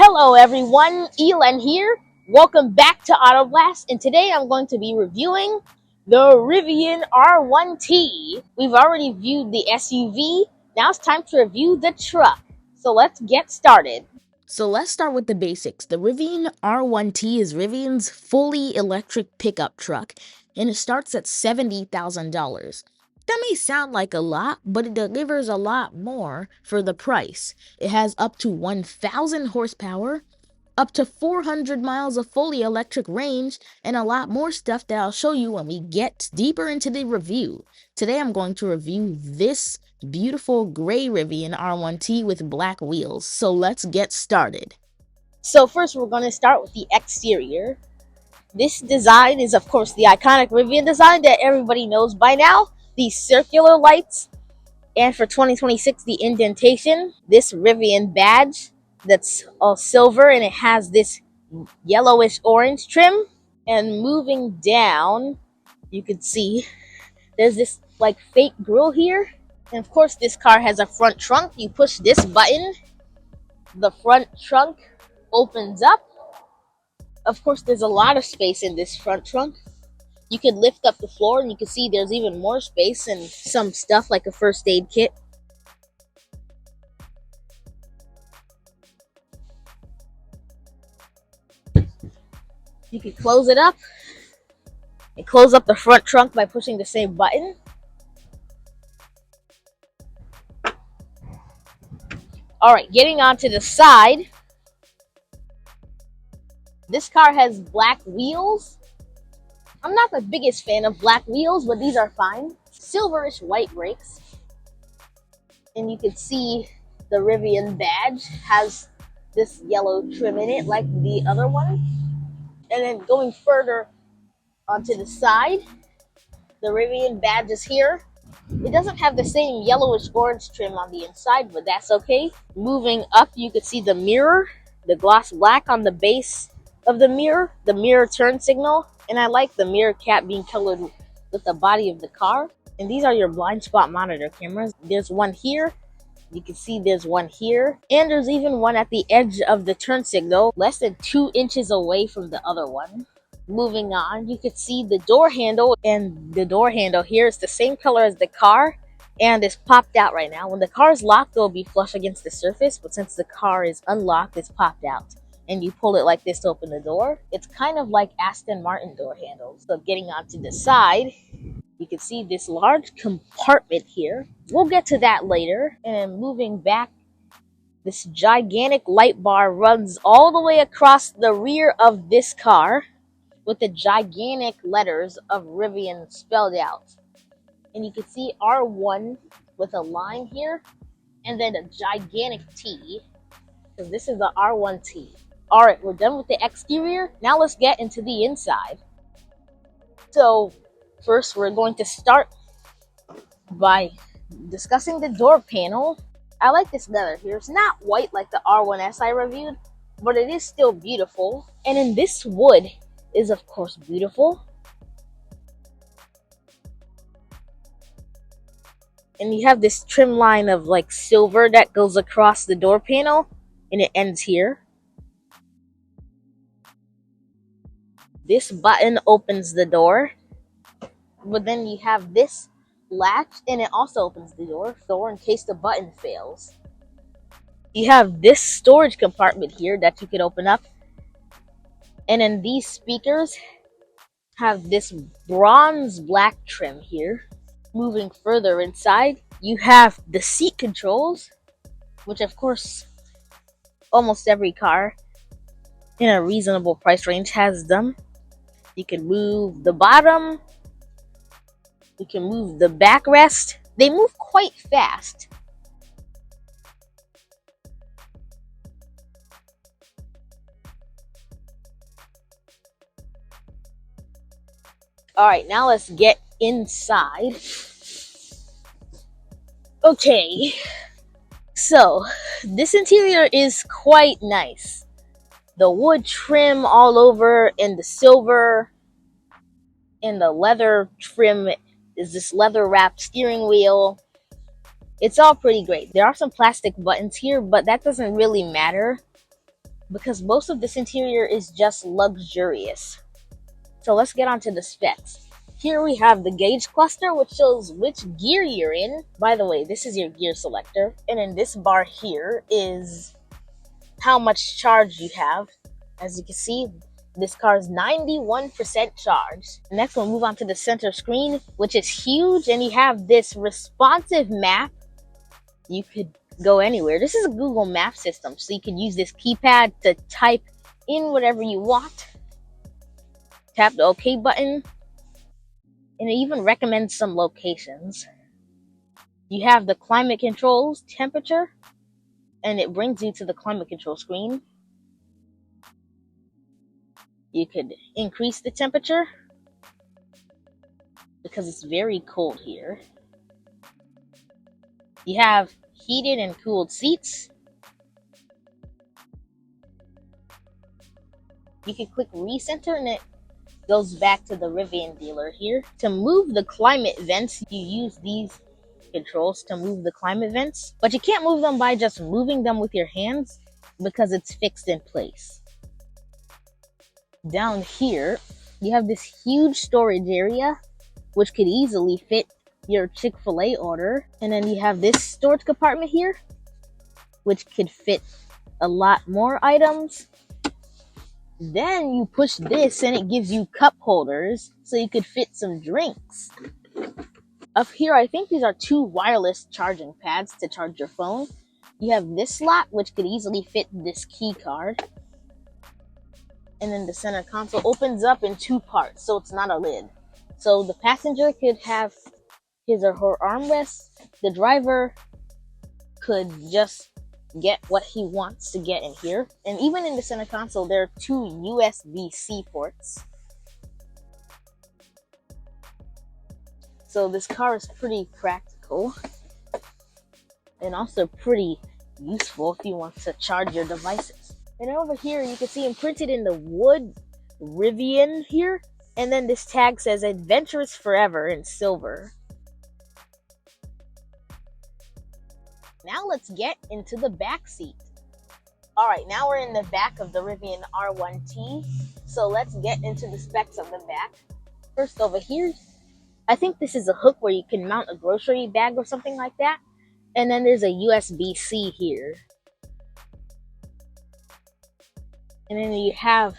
Hello everyone, Elan here. Welcome back to Auto Blast, and today I'm going to be reviewing the Rivian R1T. We've already viewed the SUV. Now it's time to review the truck. So let's get started. So let's start with the basics. The Rivian R1T is Rivian's fully electric pickup truck, and it starts at $70,000. That may sound like a lot, but it delivers a lot more for the price. It has up to 1,000 horsepower, up to 400 miles of fully electric range, and a lot more stuff that I'll show you when we get deeper into the review. Today I'm going to review this beautiful gray Rivian R1T with black wheels, so let's get started. So first we're going to start with the exterior. This design is of course the iconic Rivian design that everybody knows by now. These circular lights, and for 2026 the indentation, this Rivian badge that's all silver and it has this yellowish orange trim. And moving down, you can see there's this like fake grill here. And of course this car has a front trunk. You push this button, the front trunk opens up. Of course there's a lot of space in this front trunk. You can lift up the floor and you can see there's even more space and some stuff like a first aid kit. You can close it up and close up the front trunk by pushing the same button. Alright, getting onto the side. This car has black wheels. I'm not the biggest fan of black wheels, but these are fine. Silverish white brakes. And you can see the Rivian badge has this yellow trim in it like the other one. And then going further onto the side, the Rivian badge is here. It doesn't have the same yellowish orange trim on the inside, but that's okay. Moving up, you can see the mirror, the gloss black on the base of the mirror turn signal. And I like the mirror cap being colored with the body of the car. And these are your blind spot monitor cameras. There's one here. You can see there's one here. And there's even one at the edge of the turn signal, less than 2 inches away from the other one. Moving on, you can see the door handle, and the door handle here is the same color as the car and it's popped out right now. When the car is locked, it will be flush against the surface, but since the car is unlocked, it's popped out. And you pull it like this to open the door. It's kind of like Aston Martin door handles. So getting onto the side, you can see this large compartment here. We'll get to that later. And moving back, this gigantic light bar runs all the way across the rear of this car with the gigantic letters of Rivian spelled out. And you can see R1 with a line here and then a gigantic T, because this is the R1T. Alright, we're done with the exterior. Now let's get into the inside. So first we're going to start by discussing the door panel. I like this leather here. It's not white like the R1S I reviewed, but it is still beautiful. And in this wood is of course beautiful. And you have this trim line of like silver that goes across the door panel and it ends here. This button opens the door, but then you have this latch and it also opens the door in case the button fails. You have this storage compartment here that you can open up, and then these speakers have this bronze black trim here. Moving further inside, you have the seat controls, which of course almost every car in a reasonable price range has them. You can move the bottom. You can move the backrest. They move quite fast. Alright, now let's get inside. Okay, so this interior is quite nice. The wood trim all over and the silver and the leather trim is this leather wrapped steering wheel. It's all pretty great. There are some plastic buttons here, but that doesn't really matter because most of this interior is just luxurious. So let's get on to the specs. Here we have the gauge cluster, which shows which gear you're in. By the way, this is your gear selector. And in this bar here is how much charge you have. As you can see, this car is 91% charged. Next, we'll move on to the center screen, which is huge, and you have this responsive map. You could go anywhere. This is a Google Map system, so you can use this keypad to type in whatever you want. Tap the OK button, and it even recommends some locations. You have the climate controls, temperature, and it brings you to the climate control screen. You could increase the temperature because it's very cold here. You have heated and cooled seats. You can click recenter and it goes back to the Rivian dealer here. To move the climate vents, you use these controls to move the climate vents, but you can't move them by just moving them with your hands because it's fixed in place. Down here, you have this huge storage area, which could easily fit your Chick-fil-A order. And then you have this storage compartment here, which could fit a lot more items. Then you push this and it gives you cup holders so you could fit some drinks. Up here, I think these are 2 wireless charging pads to charge your phone. You have this slot, which could easily fit this key card. And then the center console opens up in 2 parts, so it's not a lid. So the passenger could have his or her armrest. The driver could just get what he wants to get in here. And even in the center console, there are 2 USB-C ports. So this car is pretty practical and also pretty useful if you want to charge your devices. And over here, you can see imprinted in the wood Rivian here. And then this tag says Adventurous Forever in silver. Now let's get into the back seat. Alright, now we're in the back of the Rivian R1T. So let's get into the specs of the back. First over here, I think this is a hook where you can mount a grocery bag or something like that. And then there's a USB-C here. And then you have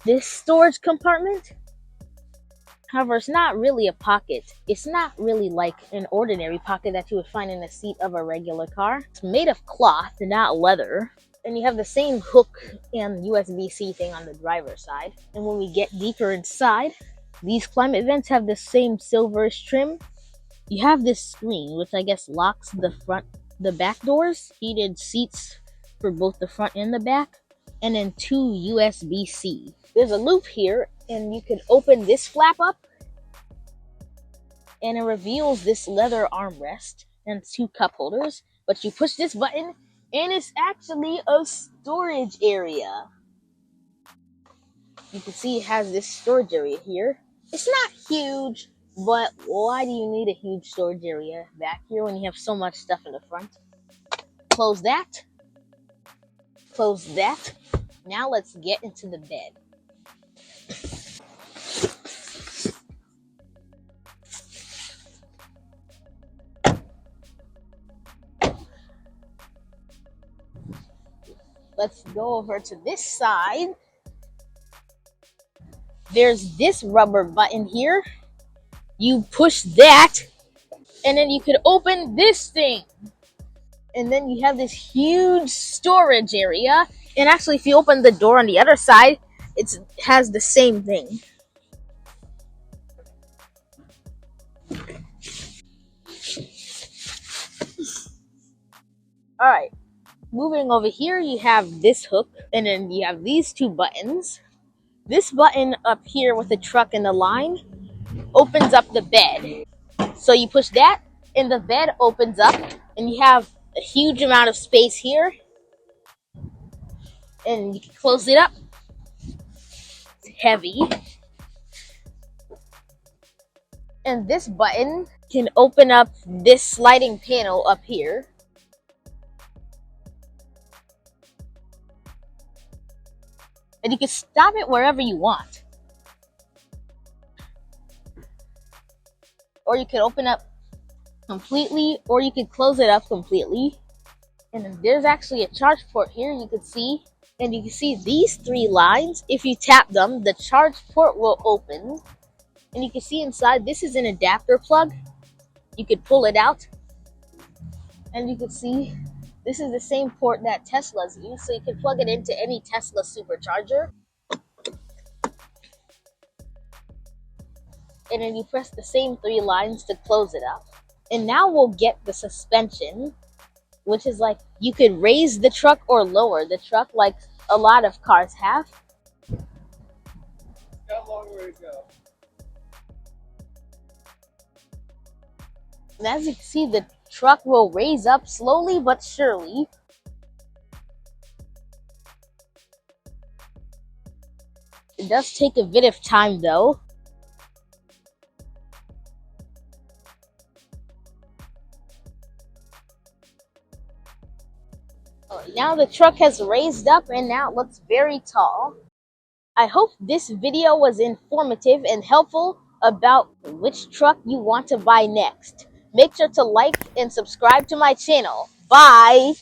this storage compartment. However, it's not really a pocket. It's not really like an ordinary pocket that you would find in the seat of a regular car. It's made of cloth, not leather. And you have the same hook and USB-C thing on the driver's side. And when we get deeper inside, these climate vents have the same silverish trim. You have this screen, which I guess locks the back doors. Heated seats for both the front and the back. And then 2 USB-C. There's a loop here, and you can open this flap up, and it reveals this leather armrest and 2 cup holders. But you push this button, and it's actually a storage area. You can see it has this storage area here. It's not huge, but why do you need a huge storage area back here when you have so much stuff in the front? Close that. Close that. Now let's get into the bed. Let's go over to this side. There's this rubber button here. You push that, and then you could open this thing. And then you have this huge storage area. And actually, if you open the door on the other side, it has the same thing. Alright, moving over here, you have this hook, and then you have these 2 buttons. This button up here with the truck and the line opens up the bed. So you push that, and the bed opens up, and you have a huge amount of space here. And you can close it up. It's heavy. And this button can open up this sliding panel up here. And you can stop it wherever you want. Or you can open up completely, or you can close it up completely. And there's actually a charge port here, you can see. And you can see these three lines. If you tap them, the charge port will open. And you can see inside, this is an adapter plug. You could pull it out. And you can see, this is the same port that Teslas use. So you can plug it into any Tesla supercharger. And then you press the same three lines to close it up. And now we'll get the suspension, which is like, you could raise the truck or lower the truck like a lot of cars have. Got a long way to go. And as you can see, the truck will raise up slowly but surely. It does take a bit of time though. Now the truck has raised up and now it looks very tall. I hope this video was informative and helpful about which truck you want to buy next. Make sure to like and subscribe to my channel. Bye!